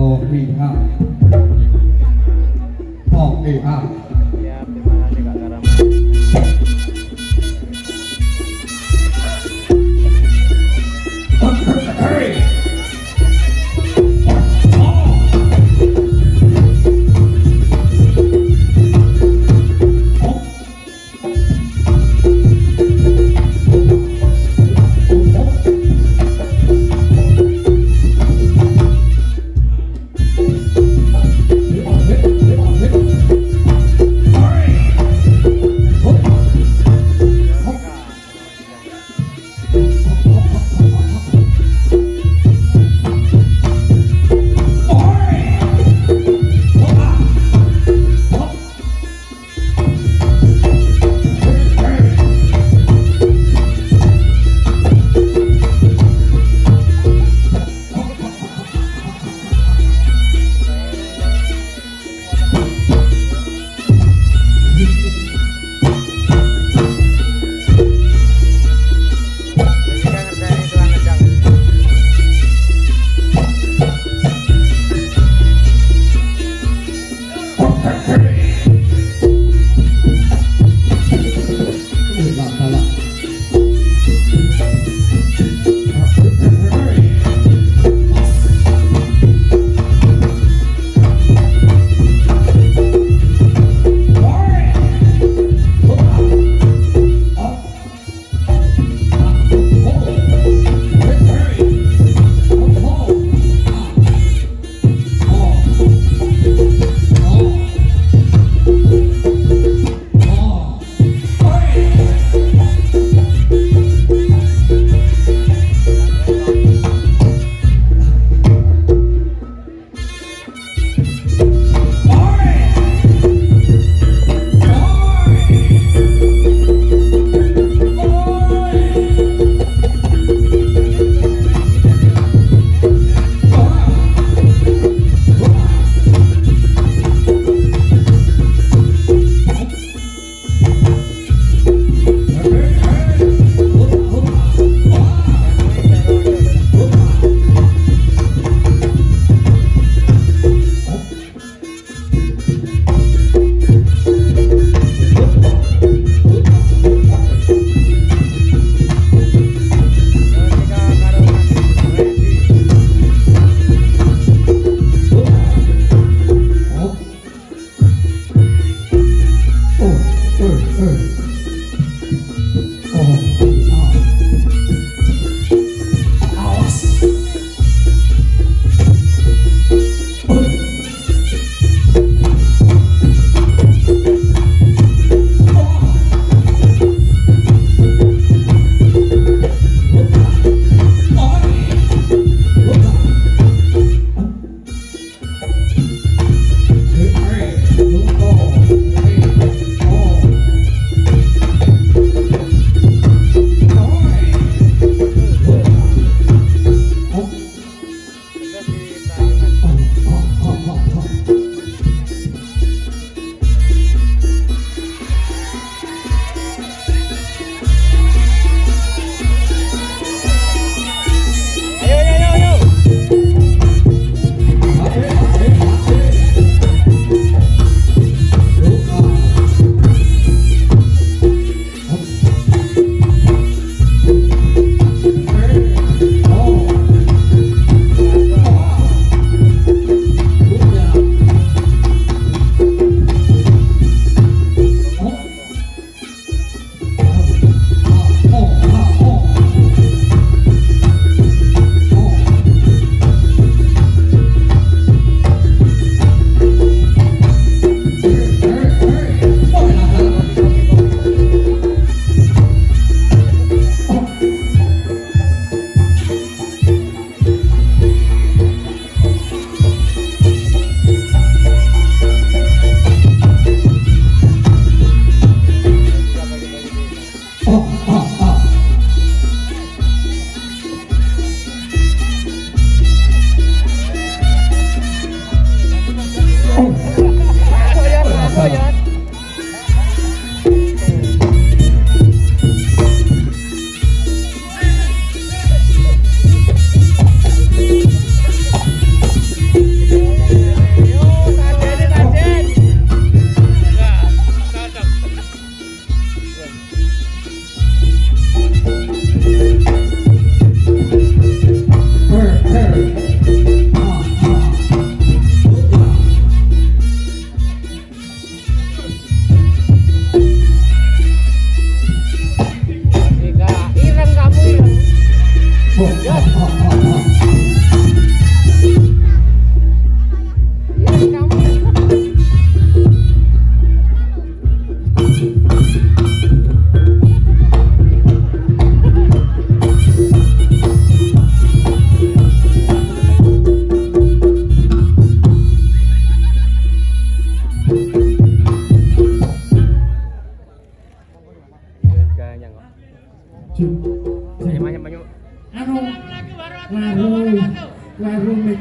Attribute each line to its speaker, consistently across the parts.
Speaker 1: lihat lihat
Speaker 2: Ya, terima kasih Kak Karama.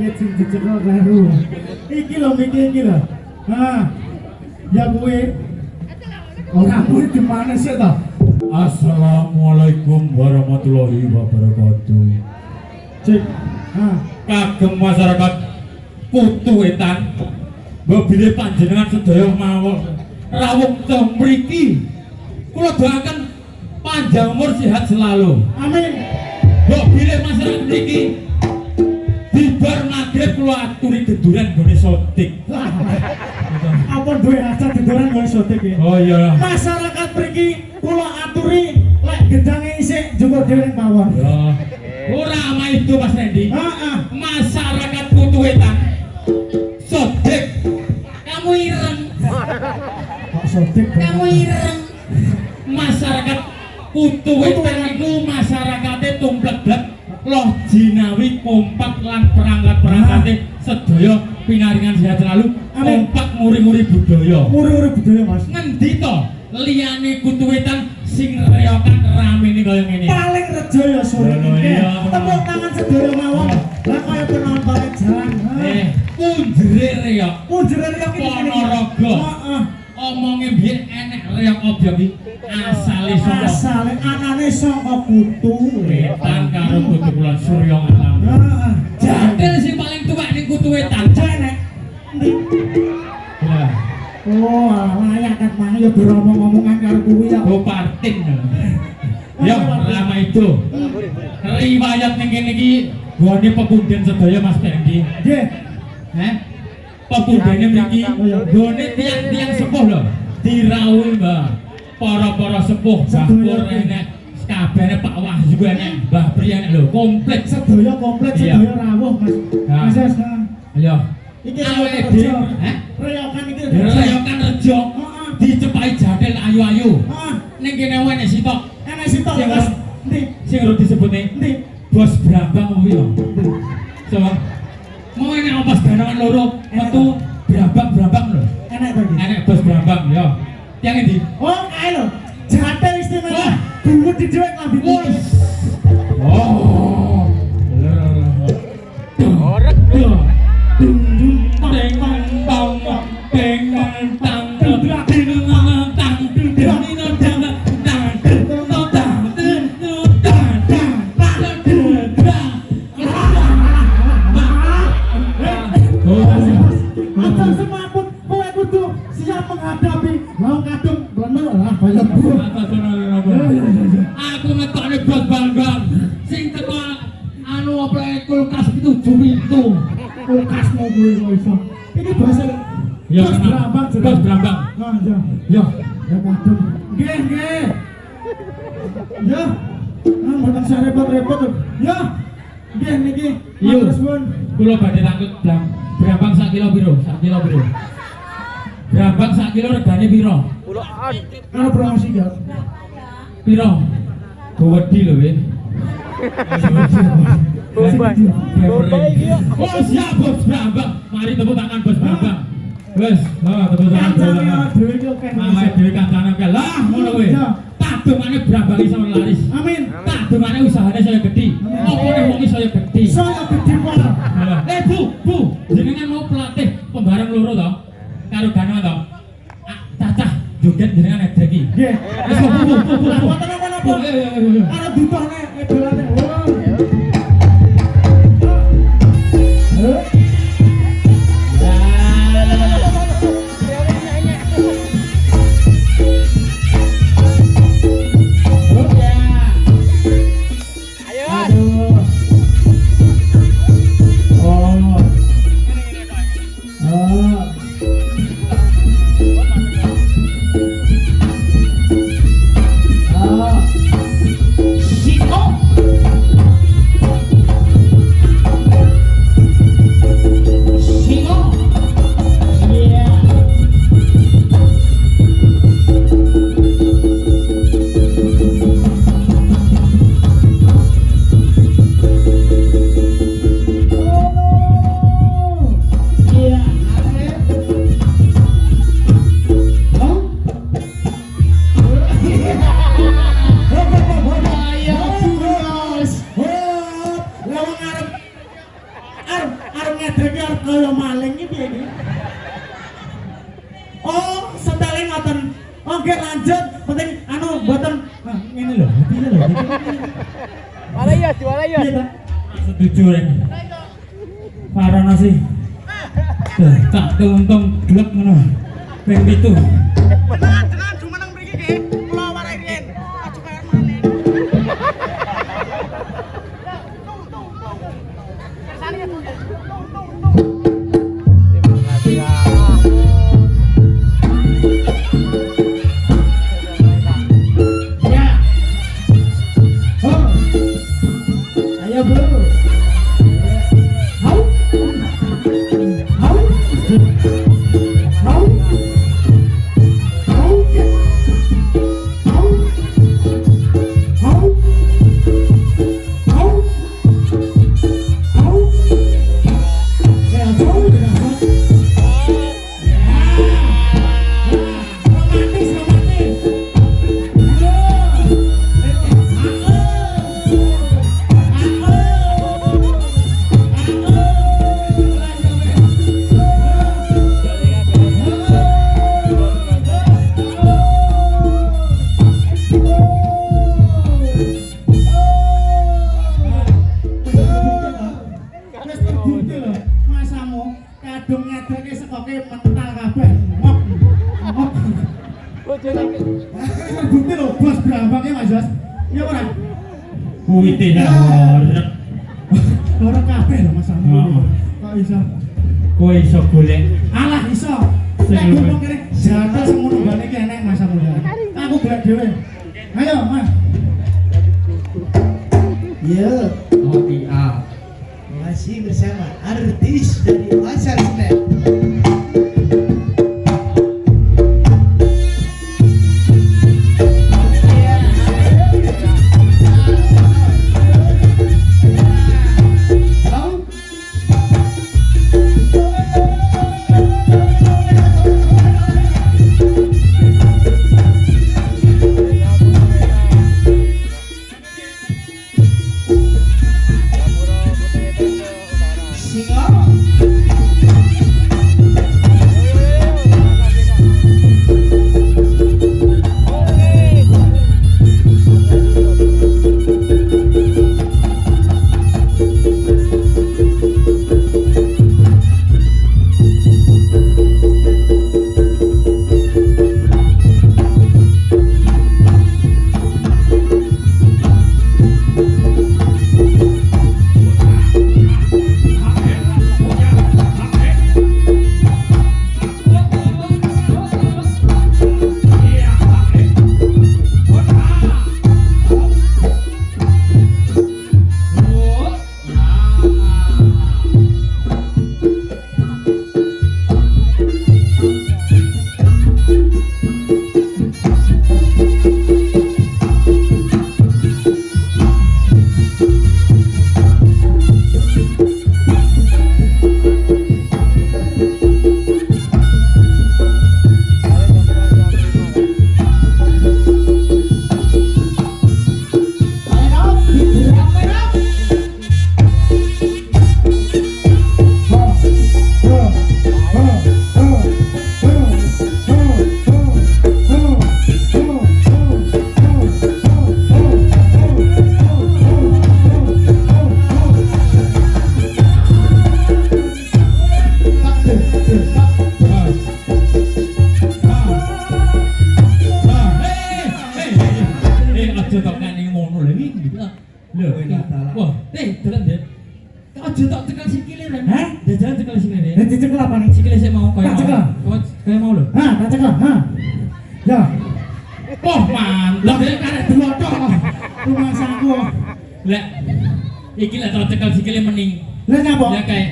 Speaker 1: penyakit sing dicekel baru. Iki lho mikir iki lho. Nah, ya kuwi ora kuwi di mana sih ta?
Speaker 3: Assalamualaikum warahmatullahi wabarakatuh.
Speaker 1: Cek. Nah,
Speaker 3: Kagem masyarakat Putu Wetan, mbile panjenengan sedaya mawon rawuh teng mriki. Kula doaken panjang umur sehat selalu.
Speaker 1: amin.
Speaker 3: Mbile masyarakat mriki dibar magrib kula aturi geduran nggone sotik.
Speaker 1: Apa duwe hajat didoran kok iso iki?
Speaker 3: Oh iya.
Speaker 1: Masyarakat mriki kula aturi lek gedange isih njupuk dhewe ning mawon.
Speaker 3: Ya. Ora ama itu Mas Randy.
Speaker 1: Heeh.
Speaker 3: Masyarakat Putu Wetan sotik. Kamu ireng.
Speaker 1: Kok sotik
Speaker 3: Kamu ireng. Masyarakat Putu Wetan itu masyarakatnya tumplek-blek loh jinawi kompak lan perangkat-perangkatnya sedaya pinaringan sehat selalu.
Speaker 1: Amin.
Speaker 3: Kompak nguri-nguri budaya.
Speaker 1: Muri-muri budaya Mas.
Speaker 3: Ngendi to liyane Putu Wetan sing reyokan ramene kaya ngene.
Speaker 1: Paling rejo ya sore
Speaker 3: Oh,
Speaker 1: iki.
Speaker 3: iya.
Speaker 1: Tepuk tangan sedaya mawon. Lah kaya penonton jalan.
Speaker 3: Punjere reyok.
Speaker 1: Punjere reyok iki ngene.
Speaker 3: Ponorogo.
Speaker 1: Heeh.
Speaker 3: Omongnya biar enek reyok obyek iki asale saka
Speaker 1: Asale anane saka Putu
Speaker 3: Wetan karo Putu Kulon Surya Ngalam.
Speaker 1: Heeh.
Speaker 3: Jadil sing paling tuwek ning Putu Wetan.
Speaker 1: Jenek. Ndi?
Speaker 3: Lah,
Speaker 1: Oh, layak kan mana ya beromong-omongan karo kuwi ya.
Speaker 3: go partin. Ya, lama itu. Riwayat ning kene iki gone pepunden sedaya Mas Pendi.
Speaker 1: Nggih.
Speaker 3: Pepundene mriki gone tiang-tiang sepuh lho. Dirawuhi, Mbah. Para-para sepuh, Mbah Pur enek, kabehane Pak Wahyu enek, Mbah Pri enek lho, komplit.
Speaker 1: Sedaya komplit
Speaker 3: Iya.
Speaker 1: sedaya rawuh Mas.
Speaker 3: Nah.
Speaker 1: Mas Yes, nah.
Speaker 3: Ayo.
Speaker 1: Iki
Speaker 3: Awake
Speaker 1: reyokan
Speaker 3: dhewe,
Speaker 1: rejo. Reyokan iki rejo.
Speaker 3: reyokan rejo.
Speaker 1: Heeh.
Speaker 3: Dicepai jadil ayu-ayu.
Speaker 1: Heeh.
Speaker 3: Ning kene wae nek sitok.
Speaker 1: Enak sitok
Speaker 3: Sing
Speaker 1: Mas.
Speaker 3: ora-
Speaker 1: Ndi?
Speaker 3: Sing urut disebutne
Speaker 1: Ndi?
Speaker 3: Bos Brambang kuwi lho. Coba. Mau enek opas ganangan loro, metu Brambang lho.
Speaker 1: Enak to iki.
Speaker 3: Enek Bos Brambang ya. Tiang endi?
Speaker 1: Oh, kae lho. Jatah istimewa.
Speaker 3: Wah.
Speaker 1: Dulu di dhewek lambi putih.
Speaker 3: Wes. Oh.
Speaker 2: Orek.
Speaker 1: Aja semaput kowe kudu siap menghadapi lawan kadung bener lah bayar bu.
Speaker 3: Aku ngetokne Bos Bambang sing teko anu apa kulkas itu itu.
Speaker 1: Kulkas mau gue kok iso. Ini bahasa
Speaker 3: Ya,
Speaker 1: Bos
Speaker 3: kenal.
Speaker 1: Brambang
Speaker 3: Bos Brambang.
Speaker 1: Nah, ya.
Speaker 3: Ya,
Speaker 1: Ya kadung. Nggih, nggih. Ya. Ah, mboten sak repot-repot. Ya. Nggih niki.
Speaker 3: Iya.
Speaker 1: Matur suwun.
Speaker 3: kula badhe tangkut Brambang sak kilo piro? Sak kilo piro? Brambang sak kilo regane piro?
Speaker 2: Puluhan.
Speaker 1: Karo promosi ya.
Speaker 3: Piro? Gowedi lho, we.
Speaker 2: Bombay. Bombay iki ya.
Speaker 3: Oh, siap Bos Brambang. Mari tepuk tangan Bos Brambang. Wes, tepuk tangan.
Speaker 1: Kancane dhewe iki oke.
Speaker 3: Mama dhewe kancane oke. Lah, ngono kuwi. Tadumane Brambang iso laris.
Speaker 1: Amin.
Speaker 3: Tadumane usahane saya gedhi. Apa nek wong saya gedhi?
Speaker 1: Saya gede pol.
Speaker 3: Bu, jenengan mau pelatih pembarang loro to? Karo Gano to? Cacah joget jenengan edek iki.
Speaker 1: Nggih.
Speaker 3: Wis bu.
Speaker 1: Mboten apa-apa. Karo ditone edolane.
Speaker 2: Ayo.
Speaker 1: Aduh. Oh. Oh. Ah. Oh. Iya.
Speaker 2: ayo.
Speaker 1: Iya ta?
Speaker 3: Setuju Ren. Parana sih. Tak untung gelap ngono. Ping 7.
Speaker 4: Jangan cuma nang mriki nggih. Kula warai riyen. Aja kaya maneh. Kersane ya.
Speaker 2: Terima kasih ya.
Speaker 1: Ya. Oh. Ayo bro. Hau. Hau. Hau. Hau. Hau. Hau. Hau. Hau. Ya, jauh dengan romantis, romantis. Wis terbukti lho, masamu kadung ngedeke sekoke mental kabeh. Mok. Mok.
Speaker 2: Bojone
Speaker 1: Terbukti lho, bos brambake Mas Jos. Iya ora?
Speaker 3: Kuwi tidak horek.
Speaker 1: Ora kabeh lho masamu.
Speaker 3: Heeh.
Speaker 1: Kok iso?
Speaker 3: Kowe iso golek
Speaker 1: Alah iso. Nek ngomong kene jatah semono bane ki enek masamu ya. Aku golek dhewe. Ayo, Mas.
Speaker 5: Ya,
Speaker 3: OTA.
Speaker 5: masih bersama artis dari Pasar Senen.
Speaker 1: Halo.
Speaker 5: Singo,
Speaker 3: aja tok nek ngono lho iki. Lho, wah, dalan deh. Aja tok cekel sikile Ren.
Speaker 1: Hah?
Speaker 3: Jajan cekel sikile.
Speaker 1: Dicekel apa nih?
Speaker 3: Sikile sik mau koyo.
Speaker 1: Tak cekel.
Speaker 3: Koyo mau lho.
Speaker 1: Hah, tak cekel. Hah. Ya.
Speaker 3: Wah, mantap.
Speaker 1: Lah karek dlothok. Rumah saku.
Speaker 3: Lek iki lek tok cekel sikile mending.
Speaker 1: Lah nyapa?
Speaker 3: Ya kayak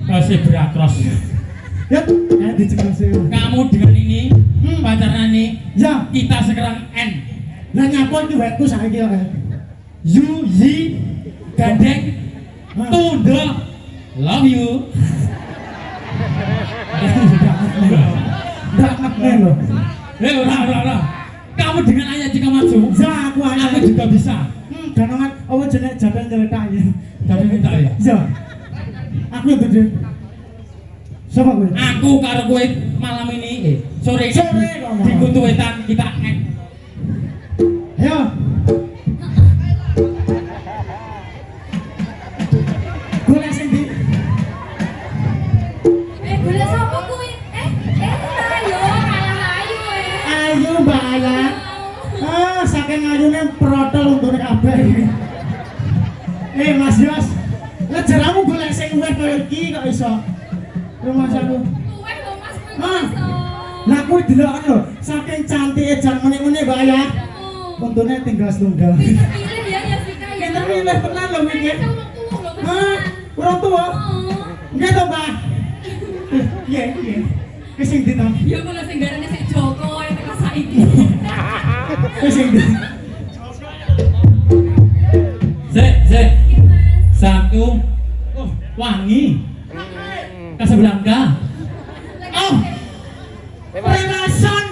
Speaker 3: kasih berakros.
Speaker 1: Ya, dicekel sih.
Speaker 3: Kamu dengan ini pacaran nih,
Speaker 1: Ya,
Speaker 3: kita sekarang N.
Speaker 1: lah nyapa iki wekku saiki ya.
Speaker 3: You, Yi, gandeng, tunda, love you.
Speaker 1: Nggak ngerti loh.
Speaker 3: Ora. Kamu dengan ayah jika maju,
Speaker 1: Ya, aku
Speaker 3: aku juga bisa.
Speaker 1: Ganongan apa jenenge jaban ceritanya.
Speaker 3: Tapi minta ya.
Speaker 1: Ya. Aku itu deh. Siapa gue?
Speaker 3: Aku karo kowe malam ini, sore
Speaker 1: Sore kok, Mas.
Speaker 3: di Kutu Wetan kita N.
Speaker 1: Ayo. sing ayune protol untune kabeh. Mas Yos, ngejaramu golek sing luwih koyo iki kok iso. Rumah aku.
Speaker 6: Kuwe lho Mas kuwi
Speaker 1: Ah.
Speaker 6: iso.
Speaker 1: Lah kuwi delokan lho, saking cantike jan meneh-meneh Mbak ya. Untune tinggal setunggal.
Speaker 6: Pilih ya Sika ya.
Speaker 1: Kita pilih tenan lho iki.
Speaker 6: Hah?
Speaker 1: Orang tua? Nggih to, Mbak. Iya. Wis sing ndi to?
Speaker 6: Ya kula sing garane sik Joko yang teko saiki.
Speaker 1: Wis sing ndi?
Speaker 3: Sik. Satu. Oh, wangi. Casablanca. Oh. Relasan.